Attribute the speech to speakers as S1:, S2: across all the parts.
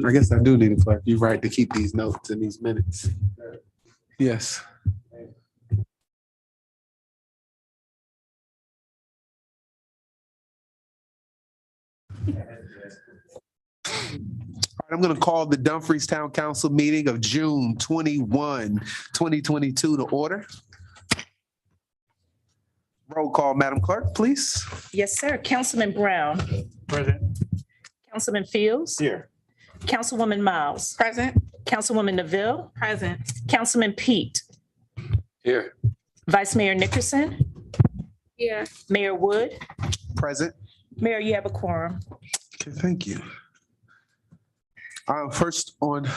S1: I guess I do need a clerk. You're right to keep these notes and these minutes. Yes. All right, I'm going to call the Dumfries Town Council meeting of June 21, 2022 to order. Roll call, Madam Clerk, please.
S2: Yes, sir. Councilman Brown.
S1: Present.
S2: Councilman Fields.
S1: Here.
S2: Councilwoman Miles.
S3: Present.
S2: Councilwoman Neville.
S3: Present.
S2: Councilman Pete.
S1: Here.
S2: Vice Mayor Nickerson.
S3: Here.
S2: Mayor Wood.
S1: Present.
S2: Mayor, you have a quorum.
S1: Okay, thank you. First on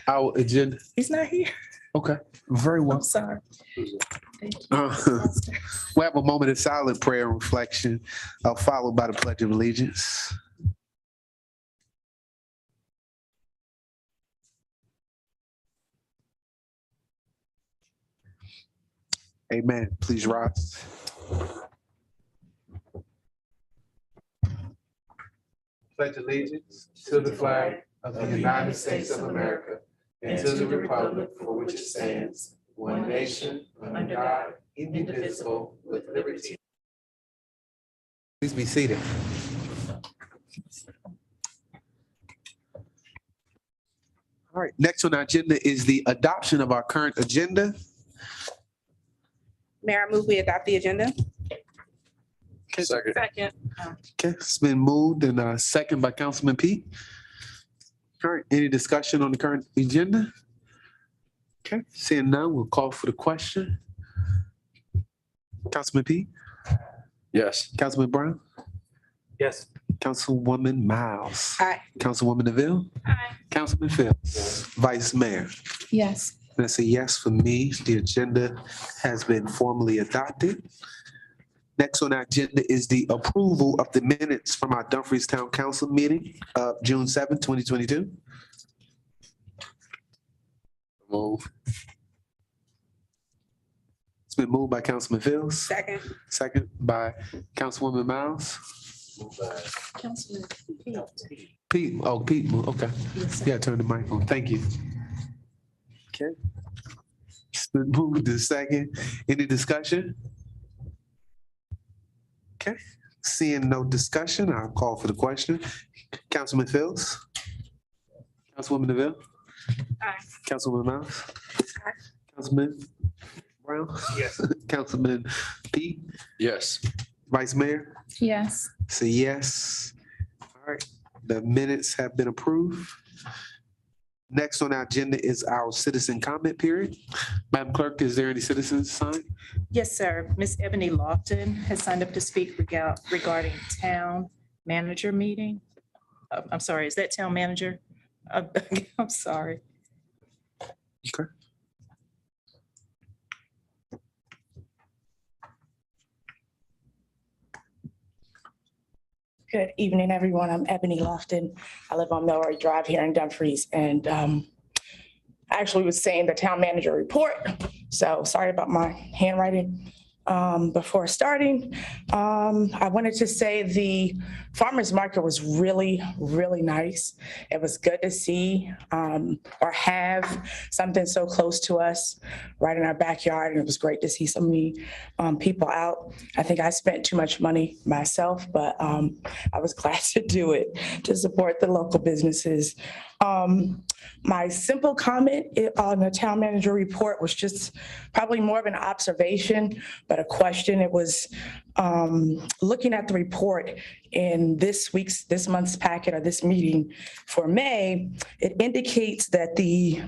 S1: our agenda.
S2: He's not here.
S1: Okay, very well.
S2: I'm sorry. Thank you.
S1: We'll have a moment of silent prayer and reflection, followed by the Pledge of Allegiance. Amen. Please rise. Pledge allegiance to the flag of the United States of America and to the republic for which it stands, one nation, under God, indivisible, with liberty. Please be seated. All right, next on our agenda is the adoption of our current agenda.
S3: Mayor, I move we adopt the agenda.
S1: Second.
S3: Second.
S1: Okay, it's been moved and second by Councilman Pete. All right, any discussion on the current agenda? Okay, seeing none, we'll call for the question. Councilman Pete?
S4: Yes.
S1: Councilman Brown?
S4: Yes.
S1: Councilwoman Miles?
S3: Aye.
S1: Councilwoman Neville?
S3: Aye.
S1: Councilman Fields? Vice Mayor?
S3: Yes.
S1: That's a yes for me. The agenda has been formally adopted. Next on our agenda is the approval of the minutes from our Dumfries Town Council meeting of June 7, 2022.
S4: Move.
S1: It's been moved by Councilman Fields,
S3: Second.
S1: second by Councilwoman Miles.
S2: Councilman Pete.
S1: Pete, oh, Pete, moved. Okay.
S2: Yes, sir.
S1: Yeah, turn the mic on. Thank you. Okay. It's been moved to second. Any discussion? Okay, seeing no discussion, I'll call for the question. Councilman Fields? Councilwoman Neville?
S3: Aye.
S1: Councilwoman Miles?
S3: Aye.
S1: Councilman Brown?
S4: Yes.
S1: Councilman Pete?
S4: Yes.
S1: Vice Mayor?
S3: Yes.
S1: Say yes. All right, the minutes have been approved. Next on our agenda is our citizen comment period. Madam Clerk, is there any citizens signed?
S2: Yes, sir. Miss Ebony Lofton has signed up to speak regarding town manager meeting. I'm sorry, is that town manager? I'm sorry.
S1: Okay.
S5: Good evening, everyone. I'm Ebony Lofton. I live on Melroy Drive here in Dumfries, and I actually was saying the town manager report, so sorry about my handwriting. Before starting, I wanted to say the farmer's market was really, really nice. It was good to see or have something so close to us right in our backyard. And it was great to see so many people out. I think I spent too much money myself, but I was glad to do it to support the local businesses. My simple comment on the town manager report was just probably more of an observation, but a question. It was looking at the report in this month's packet or this meeting for May. It indicates that the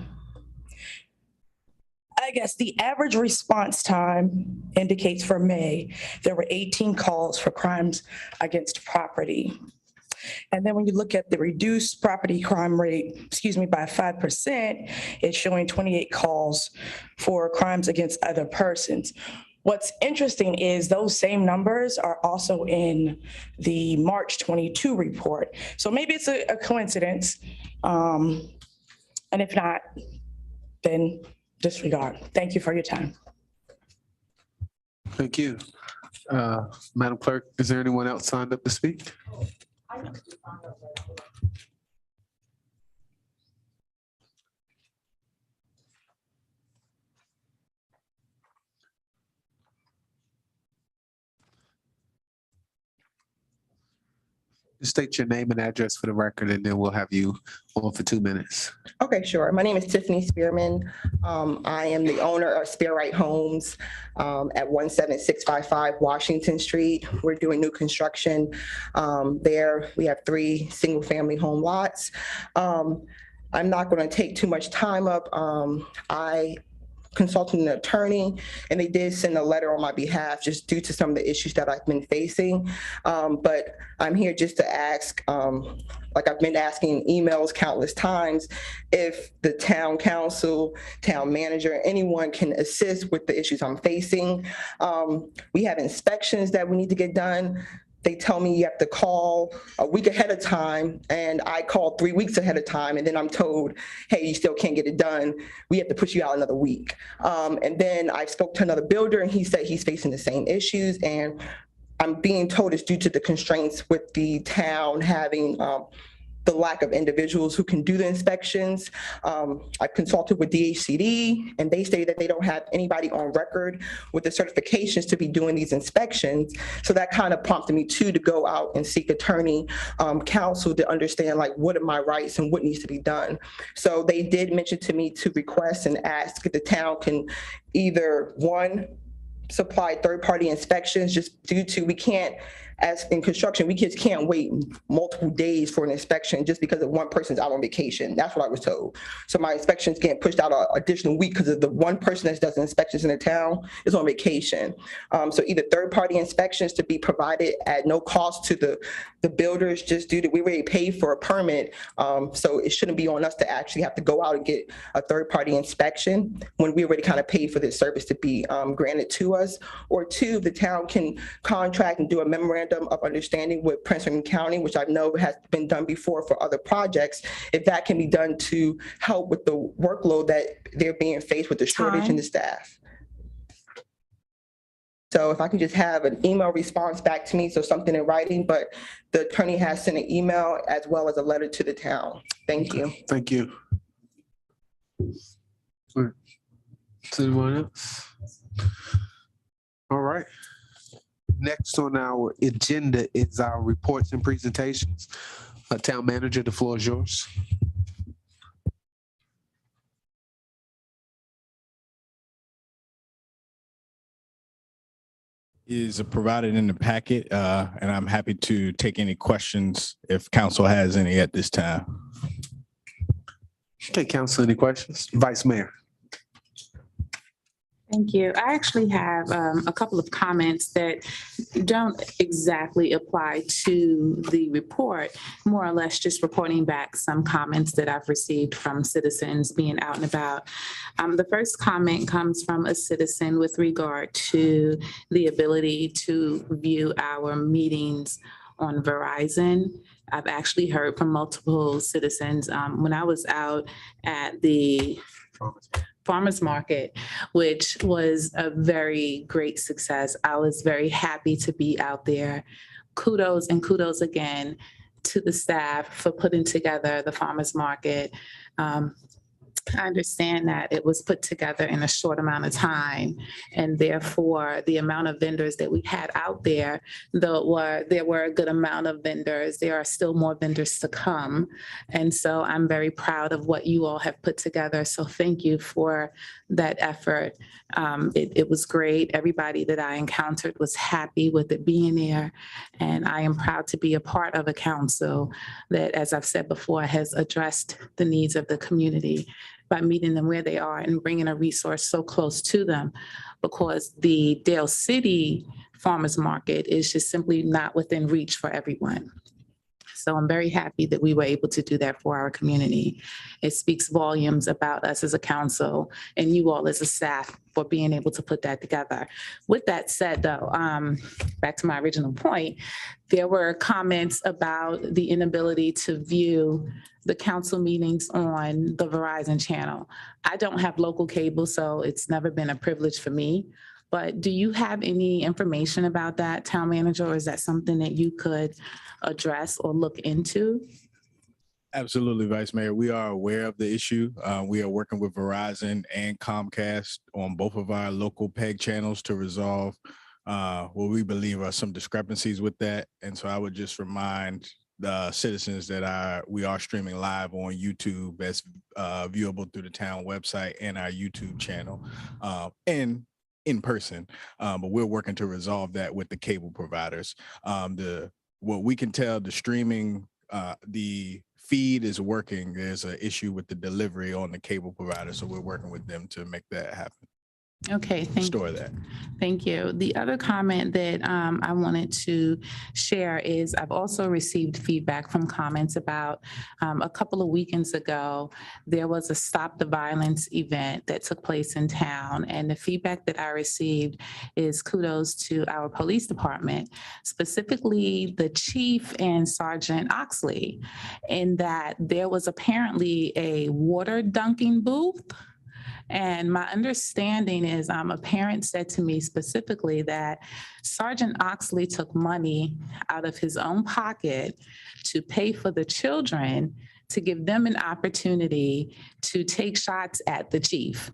S5: average response time indicates for May, there were 18 calls for crimes against property. And then when you look at the reduced property crime rate, by 5%, it's showing 28 calls for crimes against other persons. What's interesting is those same numbers are also in the March 22 report. So maybe it's a coincidence. And if not, then disregard. Thank you for your time.
S1: Thank you. Madam Clerk, is there anyone else signed up to speak? Just state your name and address for the record, and then we'll have you on for 2 minutes.
S6: Okay, sure. My name is Tiffany Spearman. I am the owner of Spear Right Homes at 17655 Washington Street. We're doing new construction there. We have 3 single-family home lots. I'm not going to take too much time up. I consulted an attorney, and they did send a letter on my behalf just due to some of the issues that I've been facing. But I'm here just to ask, like I've been asking in emails countless times, if the town council, town manager, anyone can assist with the issues I'm facing. We have inspections that we need to get done. They tell me you have to call a week ahead of time, and I called 3 weeks ahead of time, and then I'm told, hey, you still can't get it done. We have to push you out another week. And then I spoke to another builder, and he said he's facing the same issues, and I'm being told it's due to the constraints with the town having the lack of individuals who can do the inspections. I consulted with DHCD, and they say that they don't have anybody on record with the certifications to be doing these inspections. So that kind of prompted me to go out and seek attorney counsel to understand, like, what are my rights and what needs to be done. So they did mention to me to request and ask if the town can either, one, supply third-party inspections, just due to, we can't, as in construction, we just can't wait multiple days for an inspection just because of one person's out on vacation. That's what I was told. So my inspections getting pushed out an additional week because of the one person that does inspections in the town is on vacation. So either third-party inspections to be provided at no cost to the builders, just due to, we already paid for a permit. So it shouldn't be on us to actually have to go out and get a third-party inspection when we already kind of paid for this service to be granted to us. Or 2, the town can contract and do a memorandum of understanding with Prince William County, which I know has been done before for other projects, if that can be done to help with the workload that they're being faced with, the shortage in the staff. So if I can just have an email response back to me, so something in writing, but the attorney has sent an email as well as a letter to the town. Thank you.
S1: Thank you. Anyone else? All right. Next on our agenda is our reports and presentations. Town manager, the floor is yours.
S7: Is provided in the packet, and I'm happy to take any questions if council has any at this time.
S1: Okay, council, any questions? Vice Mayor.
S8: Thank you. I actually have a couple of comments that don't exactly apply to the report, more or less just reporting back some comments that I've received from citizens being out and about. The first comment comes from a citizen with regard to the ability to view our meetings on Verizon. I've actually heard from multiple citizens when I was out at the farmers market, which was a very great success. I was very happy to be out there. Kudos and kudos again to the staff for putting together the farmers market. I understand that it was put together in a short amount of time, and therefore the amount of vendors that we had out there, though there were a good amount of vendors, there are still more vendors to come. And so I'm very proud of what you all have put together. So thank you for that effort. It was great. Everybody that I encountered was happy with it being there. And I am proud to be a part of a council that, as I've said before, has addressed the needs of the community by meeting them where they are and bringing a resource so close to them, because the Dale City Farmers Market is just simply not within reach for everyone. So I'm very happy that we were able to do that for our community. It speaks volumes about us as a council and you all as a staff for being able to put that together. With that said, though, back to my original point, there were comments about the inability to view the council meetings on the Verizon channel. I don't have local cable, so it's never been a privilege for me. But do you have any information about that, town manager, or is that something that you could address or look into?
S7: Absolutely, Vice Mayor. We are aware of the issue. We are working with Verizon and Comcast on both of our local PEG channels to resolve what we believe are some discrepancies with that. And so I would just remind the citizens that we are streaming live on YouTube as viewable through the town website and our YouTube channel, and in person. But we're working to resolve that with the cable providers. What we can tell, the streaming, the feed is working. There's an issue with the delivery on the cable provider, so we're working with them to make that happen.
S8: Okay,
S7: Store that.
S8: Thank you. The other comment that I wanted to share is I've also received feedback from comments about a couple of weekends ago, there was a Stop the Violence event that took place in town. And the feedback that I received is kudos to our police department, specifically the chief and Sergeant Oxley, in that there was apparently a water dunking booth. And my understanding is a parent said to me specifically that Sergeant Oxley took money out of his own pocket to pay for the children to give them an opportunity to take shots at the chief,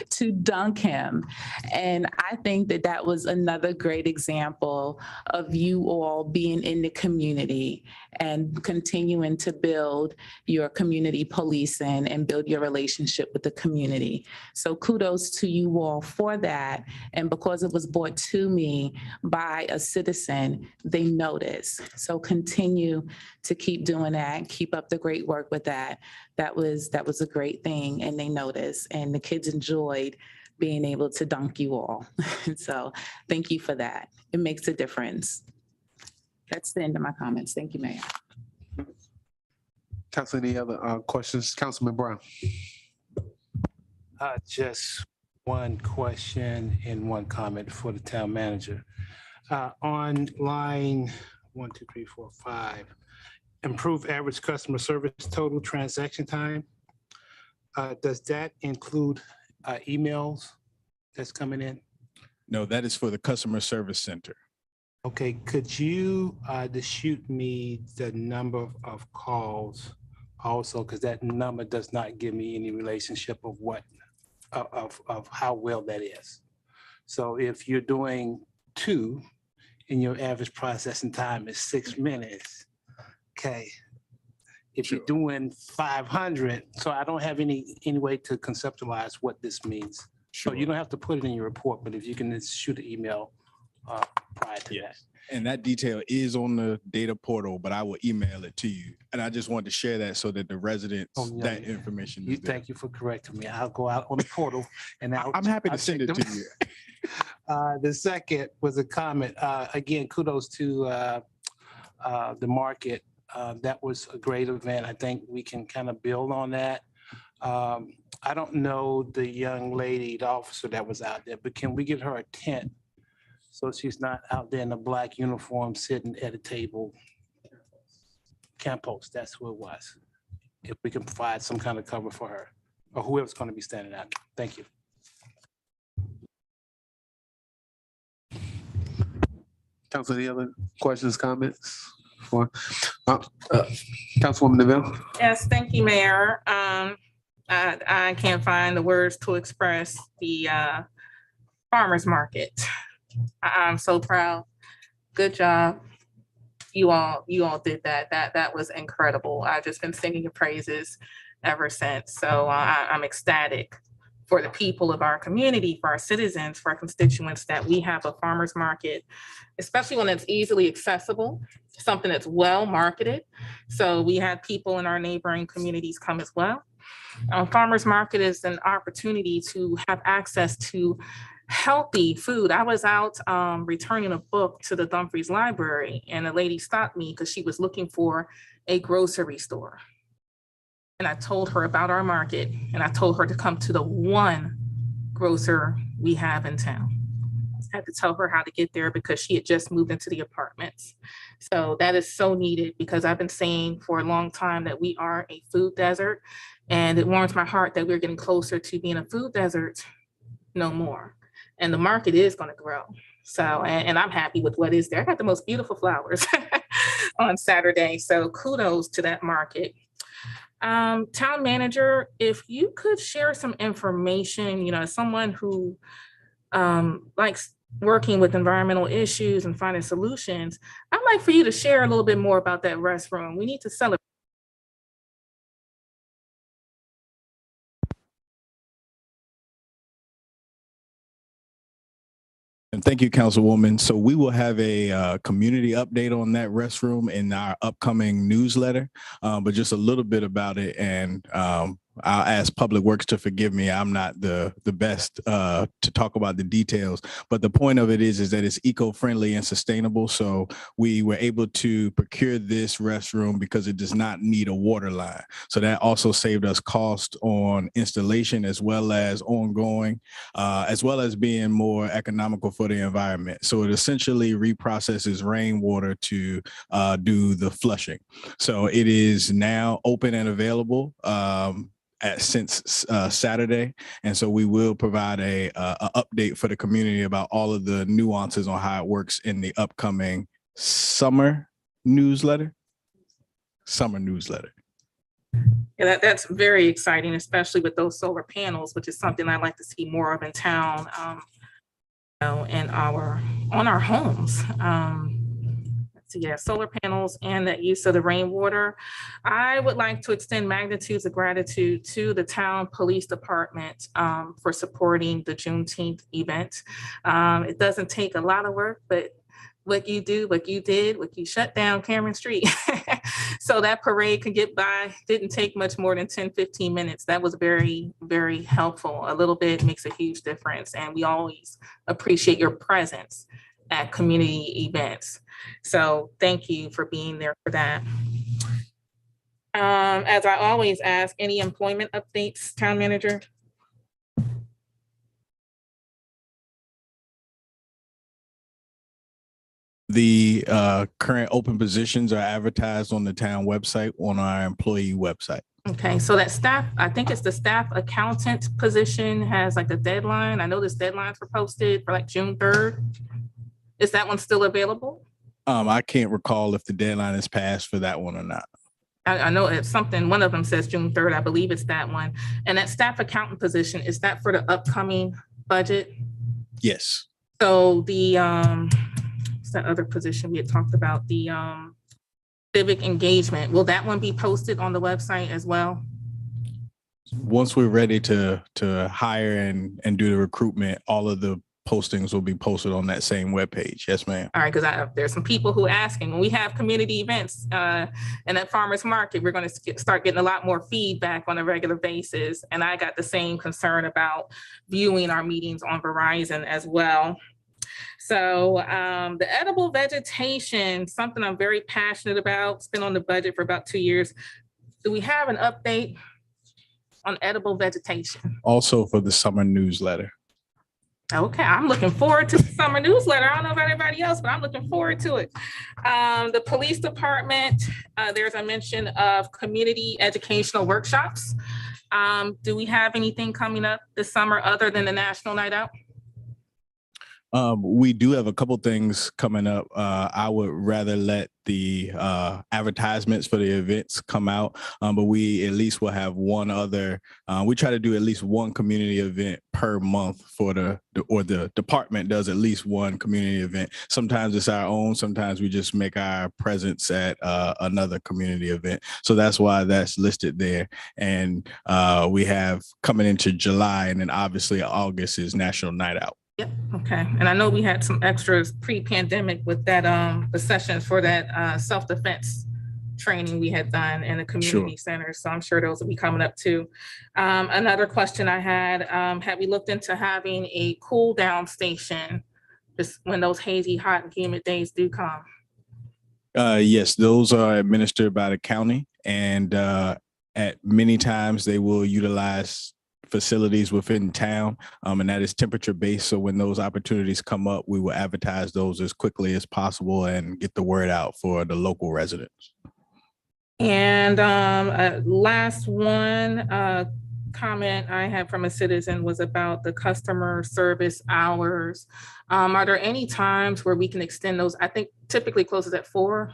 S8: to dunk him. And I think that that was another great example of you all being in the community and continuing to build your community policing and build your relationship with the community. So kudos to you all for that. And because it was brought to me by a citizen, they noticed. So continue to keep doing that, keep up the great work with that. That was a great thing, and they noticed, and the kids enjoyed being able to dunk you all. So thank you for that. It makes a difference. That's the end of my comments. Thank you, Mayor.
S1: Council, any other questions? Councilman Brown?
S9: Just one question and one comment for the town manager. On line 1, 2, 3, 4, 5, improve average customer service total transaction time. Does that include emails that's coming in?
S7: No, that is for the customer service center.
S9: Okay, could you just shoot me the number of calls also, because that number does not give me any relationship of what of how well that is. So if you're doing 2 and your average processing time is 6 minutes, okay. If you're doing 500, so I don't have any way to conceptualize what this means. So you don't have to put it in your report, but if you can just shoot an email prior to that.
S7: And that detail is on the data portal, but I will email it to you. And I just wanted to share that so that the residents, that information is there.
S9: Thank you for correcting me. I'll go out on the portal and
S7: I'm happy to send it to you.
S9: The second was a comment. Again, kudos to the market. That was a great event. I think we can kind of build on that. I don't know the young lady, the officer that was out there, but can we get her a tent so she's not out there in a black uniform sitting at a table? Camp post, that's who it was. If we can provide some kind of cover for her or whoever's going to be standing out. Thank you.
S1: Council, any other questions, comments? For Councilwoman DeVille?
S3: Yes, thank you, Mayor. I can't find the words to express the farmer's market. I'm so proud. Good job. You all did that. That was incredible. I've just been singing your praises ever since. So I'm ecstatic for the people of our community, for our citizens, for our constituents, that we have a farmer's market, especially when it's easily accessible, something that's well marketed. So we had people in our neighboring communities come as well. Farmer's market is an opportunity to have access to healthy food. I was out returning a book to the Dumfries library, and a lady stopped me because she was looking for a grocery store. And I told her about our market, and I told her to come to the one grocer we have in town. I had to tell her how to get there because she had just moved into the apartments. So that is so needed, because I've been saying for a long time that we are a food desert, and it warms my heart that we're getting closer to being a food desert no more. And the market is going to grow. So, and I'm happy with what is there. I got the most beautiful flowers on Saturday. So kudos to that market. Town manager, if you could share some information, as someone who likes working with environmental issues and finding solutions. I'd like for you to share a little bit more about that restroom. We need to celebrate.
S7: And thank you, Councilwoman. So we will have a community update on that restroom in our upcoming newsletter, but just a little bit about it. And I'll ask Public Works to forgive me. I'm not the best to talk about the details, but the point of it is that it's eco-friendly and sustainable. So we were able to procure this restroom because it does not need a water line. So that also saved us cost on installation as well as ongoing, as well as being more economical for the environment. So it essentially reprocesses rainwater to do the flushing. So it is now open and available since Saturday. And so we will provide a update for the community about all of the nuances on how it works in the upcoming summer newsletter.
S3: Yeah, that's very exciting, especially with those solar panels, which is something I'd like to see more of in town, in on our homes. So yeah, solar panels and that use of the rainwater. I would like to extend magnitudes of gratitude to the town police department for supporting the Juneteenth event. It doesn't take a lot of work, but what you shut down Cameron Street so that parade could get by didn't take much more than 10, 15 minutes. That was very, very helpful. A little bit makes a huge difference. And we always appreciate your presence at community events. So thank you for being there for that. As I always ask, any employment updates, Town Manager?
S7: The current open positions are advertised on the town website, on our employee website.
S3: Okay, so that staff, I think it's the staff accountant position has like a deadline. I know this deadlines were posted for like June 3rd. Is that one still available?
S7: I can't recall if the deadline is passed for that one or not.
S3: I know it's something, one of them says June 3rd. I believe it's that one. And that staff accountant position, is that for the upcoming budget?
S7: Yes.
S3: So the, what's that other position we had talked about? The civic engagement, will that one be posted on the website as well?
S7: Once we're ready to hire and do the recruitment, all of the postings will be posted on that same webpage. Yes, ma'am.
S3: All right, because there's some people who are asking, when we have community events and at farmers market, we're going to start getting a lot more feedback on a regular basis. And I got the same concern about viewing our meetings on Verizon as well. So the edible vegetation, something I'm very passionate about. It's been on the budget for about 2 years. Do we have an update on edible vegetation?
S7: Also for the summer newsletter.
S3: Okay, I'm looking forward to the summer newsletter. I don't know about everybody else, but I'm looking forward to it. The police department, there's a mention of community educational workshops. Do we have anything coming up this summer other than the National Night Out?
S7: We do have a couple things coming up. I would rather let the advertisements for the events come out, but we at least will have one other. We try to do at least one community event per month for the department does at least one community event. Sometimes it's our own, sometimes we just make our presence at another community event. So that's why that's listed there. And we have coming into July, and then obviously August is National Night Out.
S3: Yep. Okay. And I know we had some extras pre-pandemic with that, the sessions for that self-defense training we had done in the community center. So I'm sure those will be coming up too. Another question I had we looked into having a cool down station just when those hazy, hot and humid days do come?
S7: Yes, those are administered by the county, and at many times they will utilize facilities within town, and that is temperature based. So when those opportunities come up, we will advertise those as quickly as possible and get the word out for the local residents.
S3: And last one comment I had from a citizen was about the customer service hours. Are there any times where we can extend those? I think typically closes at 4.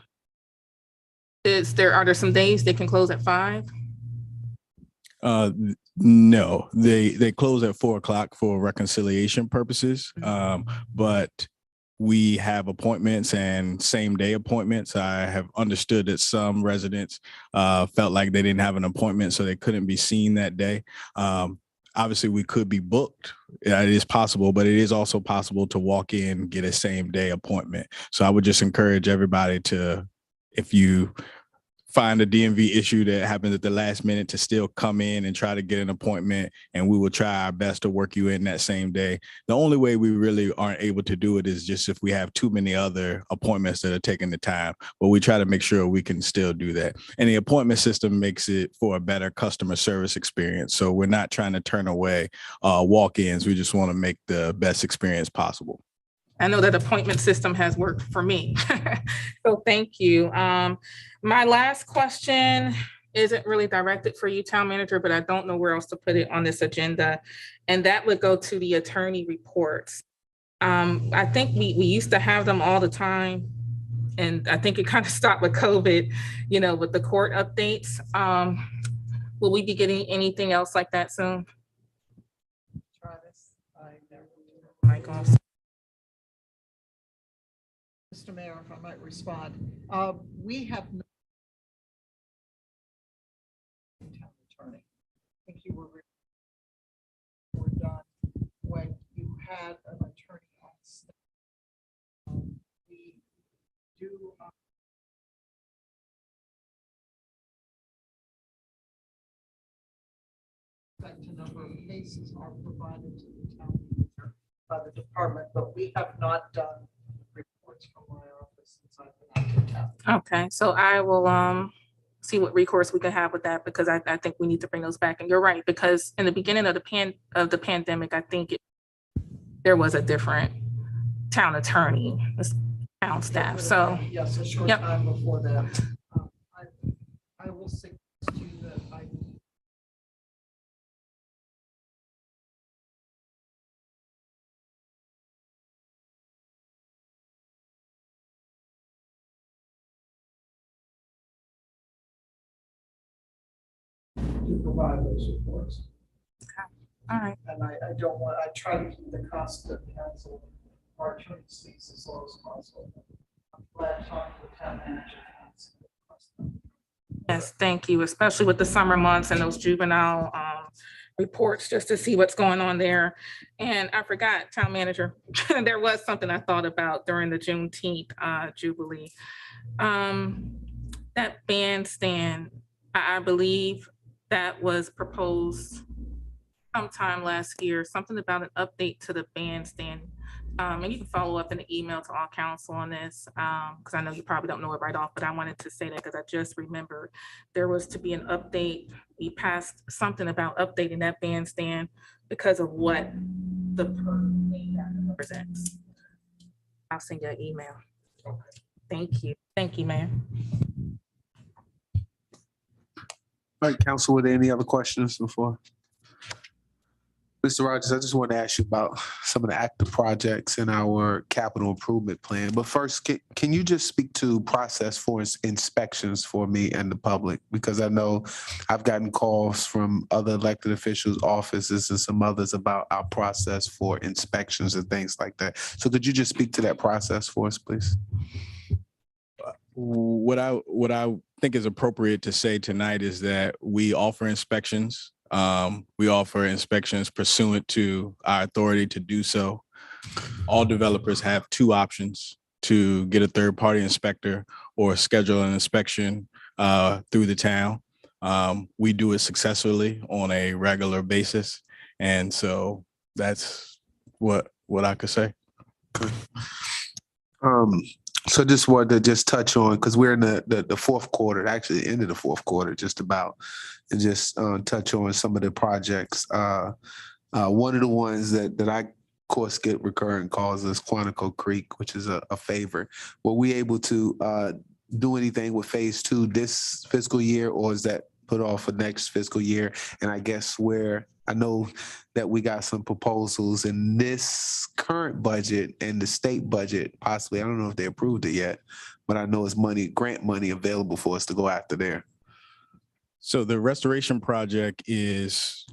S3: Are there some days they can close at 5?
S7: No, they close at 4 o'clock for reconciliation purposes. But we have appointments and same day appointments. I have understood that some residents felt like they didn't have an appointment, so they couldn't be seen that day. Obviously, we could be booked. It is possible, but it is also possible to walk in, get a same day appointment. So I would just encourage everybody to, if you find a DMV issue that happens at the last minute, to still come in and try to get an appointment, and we will try our best to work you in that same day. The only way we really aren't able to do it is just if we have too many other appointments that are taking the time, but we try to make sure we can still do that. And the appointment system makes it for a better customer service experience. So we're not trying to turn away walk-ins. We just want to make the best experience possible.
S3: I know that appointment system has worked for me. So thank you. My last question isn't really directed for you, town manager, but I don't know where else to put it on this agenda. And that would go to the attorney reports. I think we used to have them all the time. And I think it kind of stopped with COVID, with the court updates. Will we be getting anything else like that soon?
S10: Travis, Mr. Mayor, if I might respond, we have no town attorney. I think you were done when you had an attorney on staff. We do a number of cases are provided to the town manager by the department, but we have not done reports from my office since I've been out of town.
S3: Okay, so I will see what recourse we can have with that, because I think we need to bring those back. And you're right, because in the beginning of the pandemic, I think there was a different town attorney, town staff. So
S10: yes, a short
S3: yep.
S10: time before that. I will suggest to you that I to provide those reports.
S3: All right.
S10: And I try to keep the cost of council our attorney's fees as low as possible. I'm glad talking to the town manager.
S3: Yes, thank you, especially with the summer months and those juvenile reports, just to see what's going on there. And I forgot, town manager, there was something I thought about during the Juneteenth Jubilee. That bandstand, I believe that was proposed sometime last year, something about an update to the bandstand. And you can follow up in an email to all council on this, because I know you probably don't know it right off, but I wanted to say that because I just remembered there was to be an update. We passed something about updating that bandstand because of what the represents. I'll send you an email. Okay. Thank you. Thank you, ma'am.
S1: All right, council, were there any other questions before? Mr. Rogers, I just want to ask you about some of the active projects in our capital improvement plan. But first, can you just speak to process for inspections for me and the public? Because I know I've gotten calls from other elected officials' offices and some others about our process for inspections and things like that. So could you just speak to that process for us, please?
S7: What I think is appropriate to say tonight is that we offer inspections. We offer inspections pursuant to our authority to do so. All developers have two options: to get a third-party inspector or schedule an inspection through the town. We do it successfully on a regular basis. And so that's what I could say.
S1: So just wanted to touch on, because we're in the fourth quarter, actually the end of the fourth quarter, just about, and just touch on some of the projects. One of the ones that I, of course, get recurring calls is Quantico Creek, which is a favorite. Were we able to do anything with phase 2 this fiscal year, or is that put off for next fiscal year? And I guess where I know that we got some proposals in this current budget and the state budget, possibly. I don't know if they approved it yet, but I know it's grant money available for us to go after there.
S7: So the restoration project is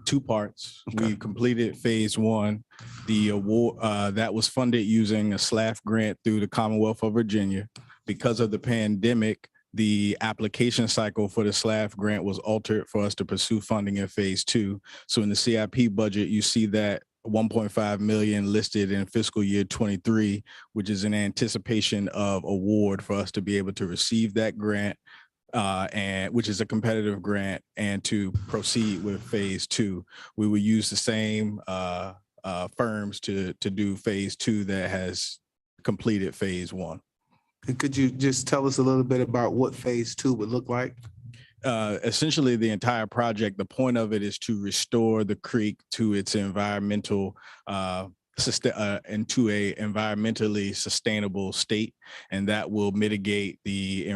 S7: two parts. We completed phase one. The award that was funded using a SLAF grant through the Commonwealth of Virginia. Because of the pandemic, the application cycle for the SLAF grant was altered for us to pursue funding in phase two. So in the CIP budget, you see that 1.5 million listed in fiscal year 23, which is in anticipation of award for us to be able to receive that grant, and which is a competitive grant, and to proceed with phase two. We will use the same firms to do phase two that has completed phase one.
S1: And could you just tell us a little bit about what phase two would look like?
S7: Essentially the entire project, the point of it is to restore the creek to its environmental into a environmentally sustainable state, and that will mitigate the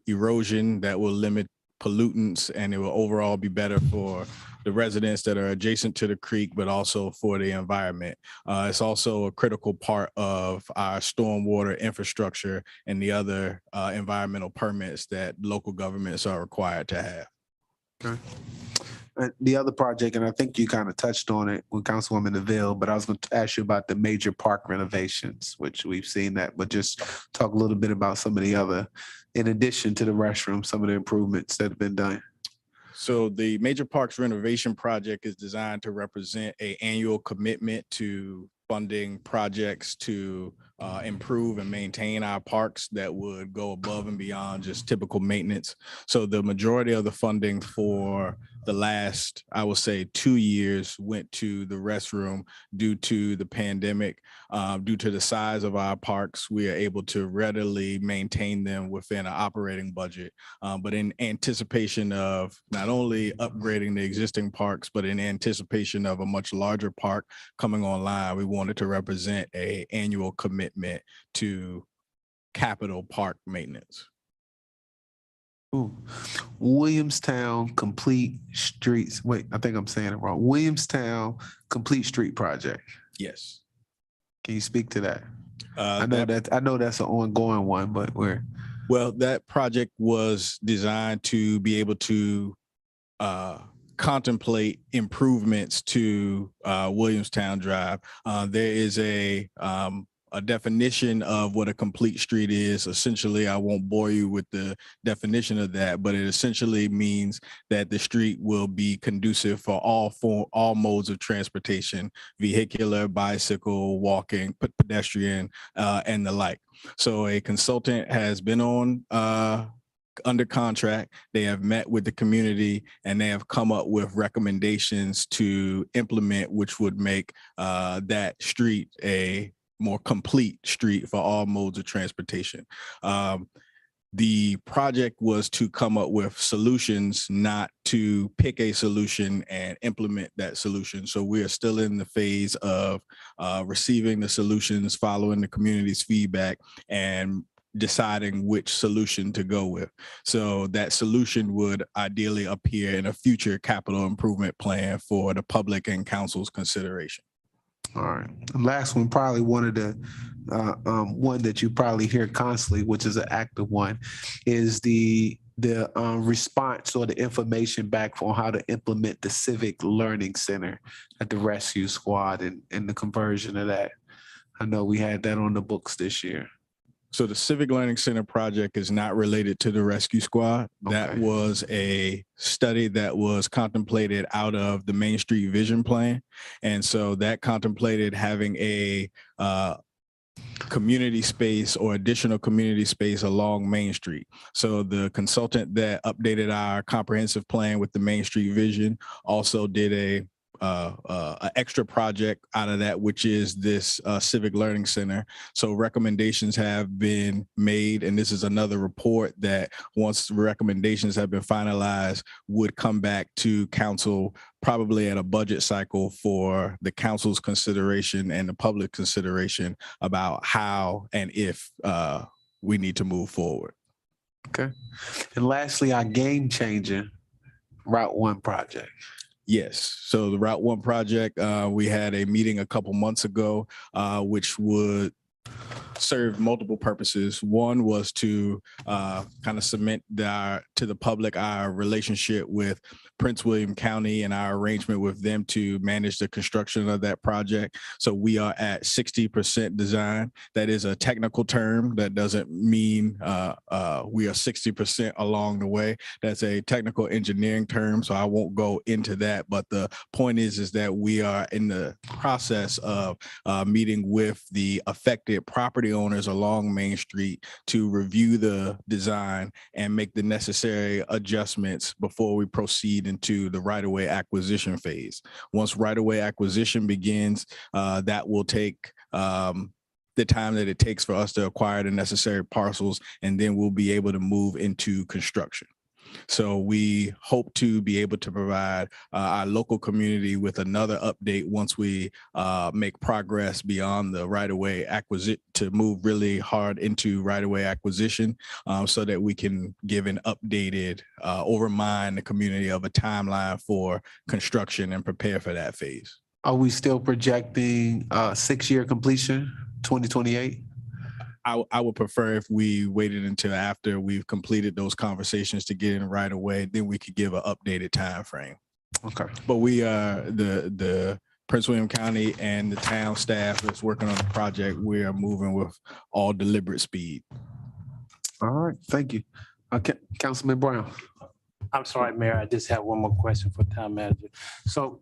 S7: erosion, that will limit pollutants, and it will overall be better for the residents that are adjacent to the creek, but also for the environment. It's also a critical part of our stormwater infrastructure and the other environmental permits that local governments are required to have.
S1: Okay. The other project, and I think you kind of touched on it with Councilwoman Neville, but I was going to ask you about the major park renovations, which we've seen that, but just talk a little bit about some of the other, in addition to the restroom, some of the improvements that have been done.
S7: So the major parks renovation project is designed to represent an annual commitment to funding projects to improve and maintain our parks that would go above and beyond just typical maintenance. So the majority of the funding for the last, I would say, 2 years went to the restroom due to the pandemic. Due to the size of our parks, we are able to readily maintain them within an operating budget. But in anticipation of not only upgrading the existing parks, but in anticipation of a much larger park coming online, we wanted to represent an annual commitment to capital park maintenance.
S1: Ooh. Williamstown Complete Streets. Wait, I think I'm saying it wrong. Williamstown Complete Street Project.
S7: Yes.
S1: Can you speak to that? I know that's an ongoing one, but where?
S7: Well, that project was designed to be able to contemplate improvements to Williamstown Drive. There is a definition of what a complete street is. Essentially, I won't bore you with the definition of that, but it essentially means that the street will be conducive for all modes of transportation: vehicular, bicycle, walking, pedestrian, and the like. So a consultant has been on under contract. They have met with the community and they have come up with recommendations to implement, which would make that street a more complete street for all modes of transportation. The project was to come up with solutions, not to pick a solution and implement that solution. So we are still in the phase of receiving the solutions, following the community's feedback, and deciding which solution to go with. So that solution would ideally appear in a future capital improvement plan for the public and council's consideration.
S1: All right. Last one, probably one of the one that you probably hear constantly, which is an active one, is the response or the information back on how to implement the Civic Learning Center at the Rescue Squad and the conversion of that. I know we had that on the books this year.
S7: So the Civic Learning Center project is not related to the Rescue Squad.
S1: Okay.
S7: That was a study that was contemplated out of the Main Street Vision Plan. And so that contemplated having a community space or additional community space along Main Street. So the consultant that updated our comprehensive plan with the Main Street Vision also did a extra project out of that, which is this Civic Learning Center. So recommendations have been made, and this is another report that, once the recommendations have been finalized, would come back to council probably at a budget cycle for the council's consideration and the public consideration about how and if we need to move forward.
S1: Okay. And lastly, our game changer Route 1 project.
S7: Yes. So the Route 1 project, we had a meeting a couple months ago, which would served multiple purposes. One was to kind of cement to the public our relationship with Prince William County and our arrangement with them to manage the construction of that project. So we are at 60% design. That is a technical term. That doesn't mean we are 60% along the way. That's a technical engineering term, so I won't go into that. But the point is that we are in the process of meeting with the affected property owners along Main Street to review the design and make the necessary adjustments before we proceed into the right-of-way acquisition phase. Once right-of-way acquisition begins, that will take the time that it takes for us to acquire the necessary parcels, and then we'll be able to move into construction. So we hope to be able to provide our local community with another update once we make progress beyond the right-of-way acquisition, to move really hard into right-of-way acquisition, so that we can give an updated or remind the community of a timeline for construction and prepare for that phase.
S1: Are we still projecting 6-year completion, 2028?
S7: I would prefer if we waited until after we've completed those conversations to get in right away, then we could give an updated time frame.
S1: Okay.
S7: But we are the Prince William County and the town staff that's working on the project. We are moving with all deliberate speed.
S1: All right, thank you. Okay, Councilman Brown.
S9: I'm sorry, Mayor, I just have one more question for town manager. So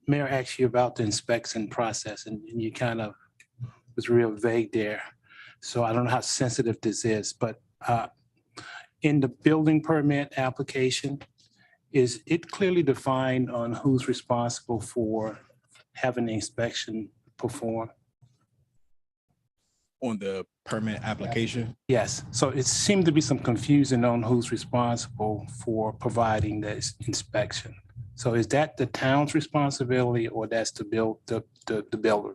S9: Mayor asked you about the inspection process, and you kind of was real vague there. So I don't know how sensitive this is, but in the building permit application, is it clearly defined on who's responsible for having the inspection performed?
S7: On the permit application?
S9: Yes, so it seemed to be some confusion on who's responsible for providing this inspection. So is that the town's responsibility, or that's the builder?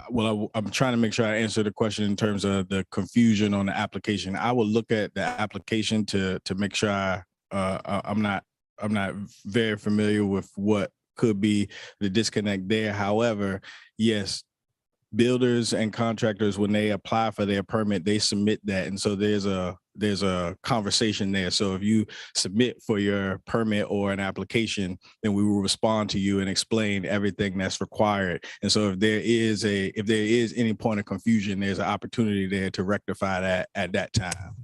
S7: Well, I'm trying to make sure I answer the question in terms of the confusion on the application. I will look at the application to make sure I'm not very familiar with what could be the disconnect there. However, yes, builders and contractors, when they apply for their permit, they submit that. And so there's a conversation there. So if you submit for your permit or an application, then we will respond to you and explain everything that's required. And so if there is any point of confusion, there's an opportunity there to rectify that at that time.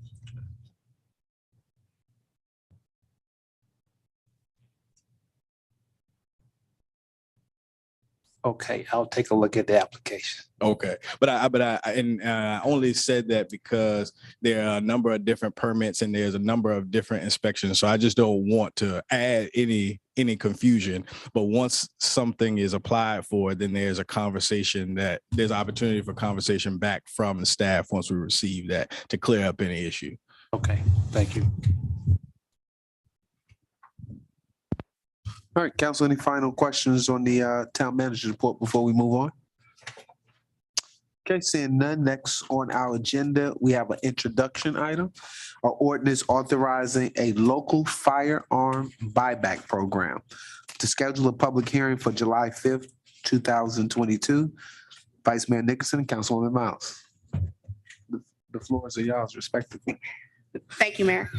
S9: Okay, I'll take a look at the application.
S7: Okay, but I only said that because there are a number of different permits and there's a number of different inspections. So I just don't want to add any confusion. But once something is applied for, then there's opportunity for conversation back from the staff once we receive that to clear up any issue.
S9: Okay, thank you.
S1: All right, council, any final questions on the town manager's report before we move on? Okay, seeing none, next on our agenda, we have an introduction item, an ordinance authorizing a local firearm buyback program. To schedule a public hearing for July 5th, 2022. Vice Mayor Nicholson and Councilwoman Miles. The floors are y'all's respectively.
S3: Thank you, Mayor.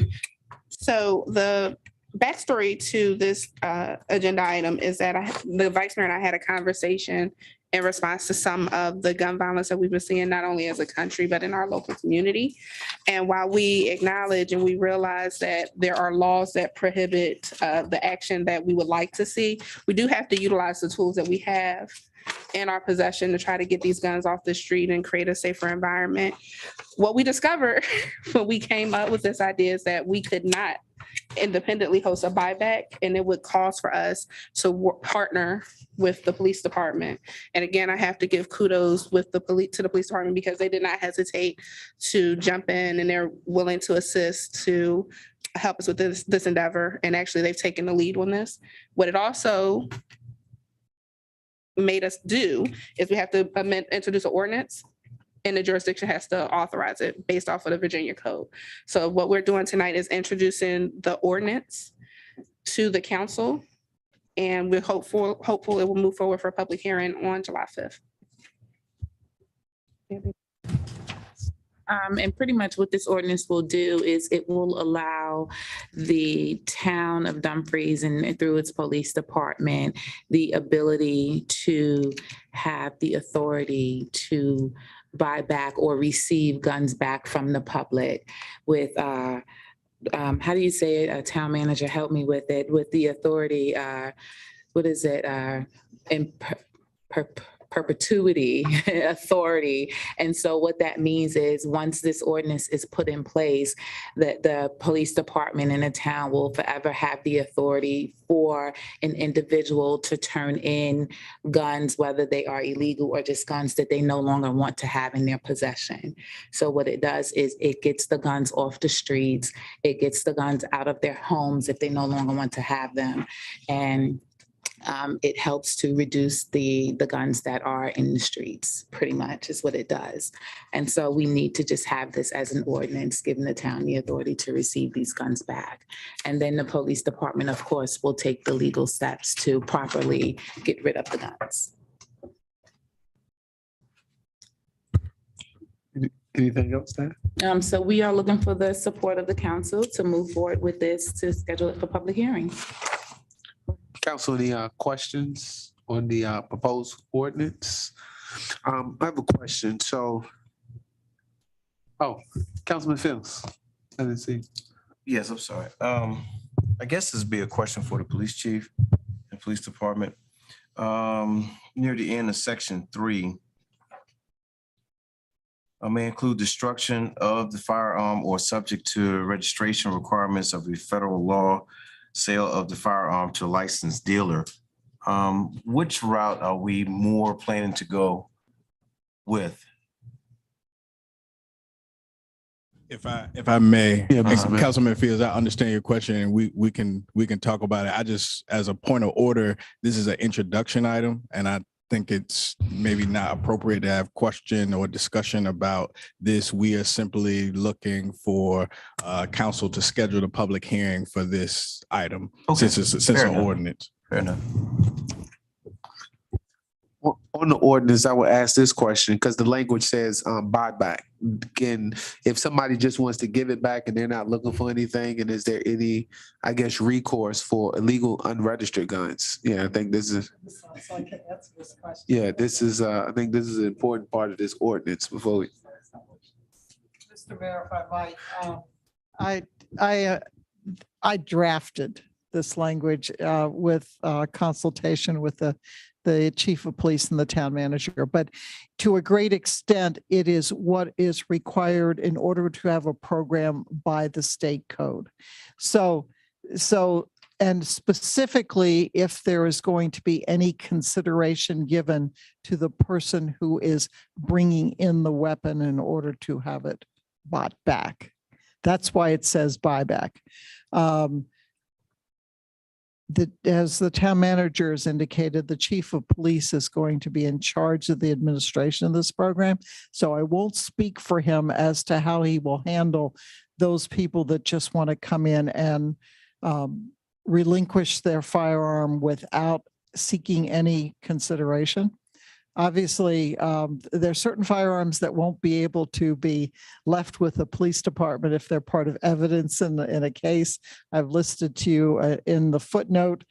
S3: So the backstory to this agenda item is that the Vice Mayor and I had a conversation in response to some of the gun violence that we've been seeing, not only as a country, but in our local community. And while we acknowledge and we realize that there are laws that prohibit the action that we would like to see, we do have to utilize the tools that we have in our possession to try to get these guns off the street and create a safer environment. What we discovered when we came up with this idea is that we could not independently host a buyback, and it would cost for us to partner with the police department. And again, I have to give kudos with the police department, because they did not hesitate to jump in, and they're willing to assist to help us with this endeavor. And actually, they've taken the lead on this. What it also made us do is we have to introduce an ordinance, and the jurisdiction has to authorize it based off of the Virginia code. So what we're doing tonight is introducing the ordinance to the council, and we're hopeful it will move forward for a public hearing on July 5th.
S8: And pretty much what this ordinance will do is it will allow the town of Dumfries and through its police department, the ability to have the authority to buy back or receive guns back from the public with, how do you say it? A town manager, help me with it, with the authority, what is it? In perpetuity authority. And so what that means is once this ordinance is put in place, that the police department in a town will forever have the authority for an individual to turn in guns, whether they are illegal or just guns that they no longer want to have in their possession. So what it does is it gets the guns off the streets, it gets the guns out of their homes if they no longer want to have them. And it helps to reduce the guns that are in the streets, pretty much is what it does. And so we need to just have this as an ordinance, giving the town the authority to receive these guns back. And then the police department, of course, will take the legal steps to properly get rid of the guns.
S1: Anything else, Dan?
S8: So we are looking for the support of the council to move forward with this, to schedule it for public hearing.
S1: Council, any questions on the proposed ordinance? I have a question. So, Councilman Phillips, I didn't see.
S11: Yes, I'm sorry. I guess this would be a question for the police chief and police department. Near the end of section 3, may include destruction of the firearm or subject to registration requirements of a federal law, sale of the firearm to a licensed dealer. Which route are we more planning to go with?
S7: If I may,
S1: Yeah, Mr. Mayor.
S7: Councilman Fields, I understand your question and we can talk about it. I just, as a point of order, this is an introduction item and I think it's maybe not appropriate to have question or discussion about this. We are simply looking for council to schedule the public hearing for this item since it's an ordinance.
S11: Fair enough.
S1: On the ordinance, I would ask this question because the language says buyback. If somebody just wants to give it back and they're not looking for anything, and is there any, I guess, recourse for illegal unregistered guns? Yeah, I think this is.
S10: So I can answer this question.
S1: Yeah, this is. I think this is an important part of this ordinance. Before we.
S10: Mr. Mayor, if I might, I drafted this language with consultation with the chief of police and the town manager, but to a great extent, it is what is required in order to have a program by the state code. So, and specifically, if there is going to be any consideration given to the person who is bringing in the weapon in order to have it bought back. That's why it says buyback. As the town manager has indicated, the chief of police is going to be in charge of the administration of this program. So I won't speak for him as to how he will handle those people that just want to come in and relinquish their firearm without seeking any consideration. Obviously, there are certain firearms that won't be able to be left with the police department if they're part of evidence in a case. I've listed to you in the footnote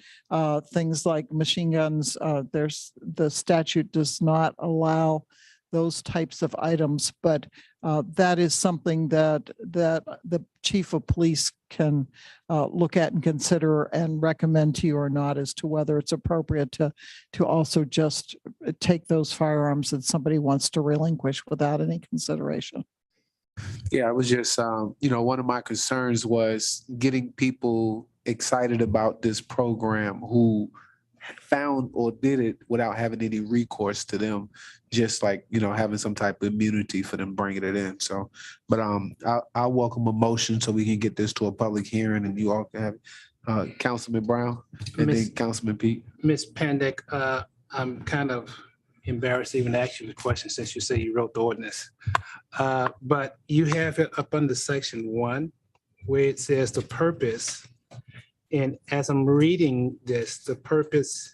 S10: things like machine guns. The statute does not allow those types of items, but that is something that the chief of police can look at and consider and recommend to you or not as to whether it's appropriate to also just take those firearms that somebody wants to relinquish without any consideration.
S1: Yeah, I was just, one of my concerns was getting people excited about this program who found or did it without having any recourse to them, just like, having some type of immunity for them bringing it in. So, but I'll welcome a motion so we can get this to a public hearing and you all can have Councilman Brown and then Councilman Pete.
S9: Ms. Pandek, I'm kind of embarrassed to even ask you the question since you say you wrote the ordinance. But you have it up under section 1 where it says the purpose. And as I'm reading this, the purpose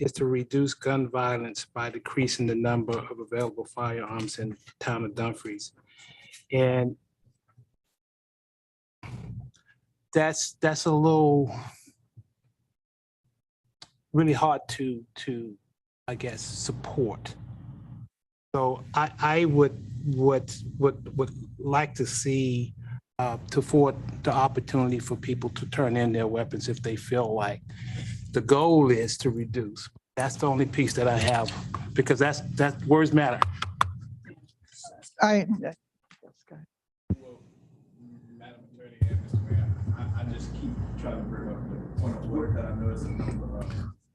S9: is to reduce gun violence by decreasing the number of available firearms in the town of Dumfries. And that's a little really hard to I guess support. So I would like to see to afford the opportunity for people to turn in their weapons if they feel like. The goal is to reduce. That's the only piece that I have, because that words matter.
S10: I,
S7: Madam Attorney and Mr. Mayor, I just keep trying to bring up the point of order that I know is a number of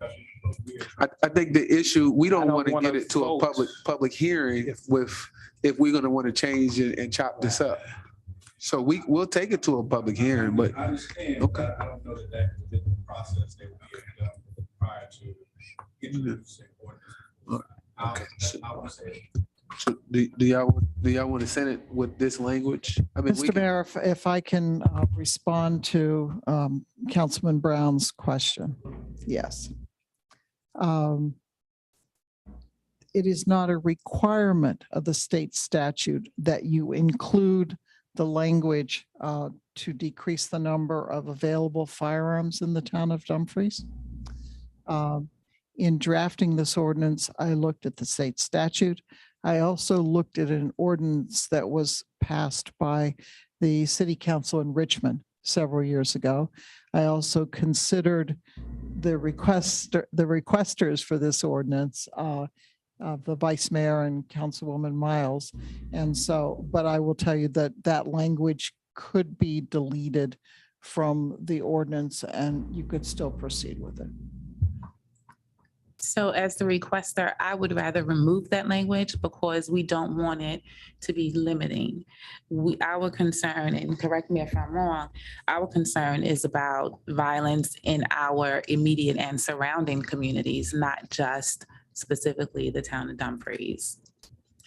S7: discussions.
S1: I think the issue, we
S9: I
S1: don't
S9: don't
S1: want to
S9: wanna
S1: get it to a
S9: vote.
S1: public hearing if we're gonna want to change it and chop this up. So we'll take it to a public hearing, but
S7: I understand,
S1: okay.
S7: but I don't know that that within the process they will be done prior to introducing ordinance.
S1: Okay.
S7: I want to say.
S1: So do y'all want to send it with this language? I mean, we
S10: Mr.
S1: can,
S10: Mayor, if I can respond to Councilman Brown's question. Yes. It is not a requirement of the state statute that you include the language to decrease the number of available firearms in the town of Dumfries. In drafting this ordinance, I looked at the state statute. I also looked at an ordinance that was passed by the city council in Richmond several years ago. I also considered the requesters for this ordinance, the vice mayor and Councilwoman Miles. And so, but I will tell you that that language could be deleted from the ordinance and you could still proceed with it.
S8: So as the requester, I would rather remove that language because we don't want it to be limiting. Our concern, and correct me if I'm wrong, our concern is about violence in our immediate and surrounding communities, not just specifically the town of Dumfries.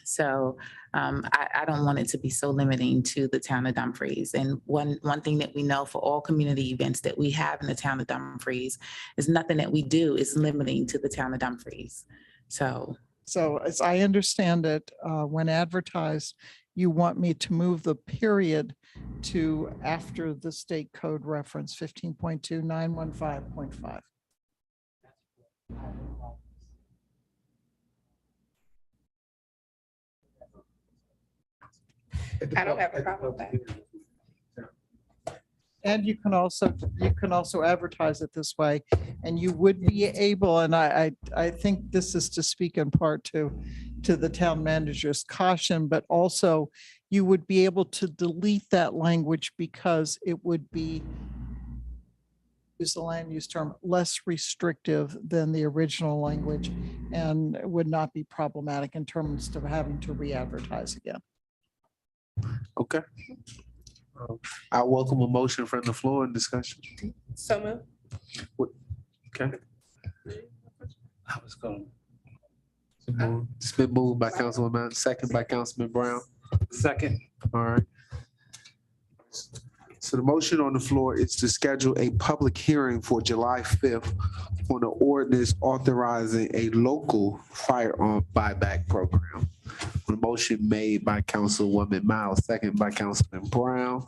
S8: So I don't want it to be so limiting to the town of Dumfries. And one thing that we know for all community events that we have in the town of Dumfries is nothing that we do is limiting to the town of Dumfries. So
S10: as I understand it, when advertised, you want me to move the period to after the state code reference 15.2 915.5.
S3: I don't have a problem with that.
S10: And you can also advertise it this way, and you would be able, and I think this is to speak in part to the town manager's caution, but also you would be able to delete that language because it would be, use the land use term, less restrictive than the original language and would not be problematic in terms of having to re-advertise again.
S1: okay. I welcome a motion from the floor in discussion.
S3: So moved.
S1: Okay.
S9: I was going.
S1: It's been moved by Councilman Mount, second by Councilman Brown.
S9: Second.
S1: All right. So the motion on the floor is to schedule a public hearing for July 5th on the ordinance authorizing a local firearm buyback program. The motion made by Councilwoman Miles, second by Councilman Brown.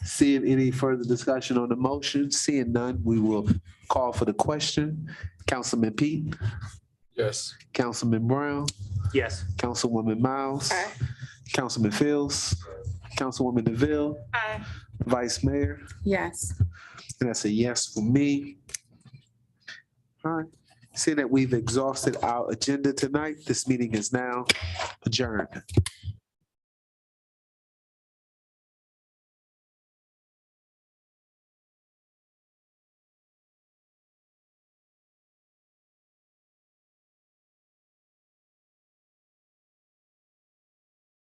S1: Seeing any further discussion on the motion, seeing none, we will call for the question. Councilman Pete,
S4: Yes.
S1: Councilman Brown,
S9: Yes.
S1: Councilwoman Miles,
S3: Aye.
S1: Councilman Fields, Councilwoman DeVille,
S3: Aye.
S1: Vice Mayor,
S8: yes.
S1: and that's a yes for me. All right. Seeing that we've exhausted our agenda tonight, this meeting is now adjourned.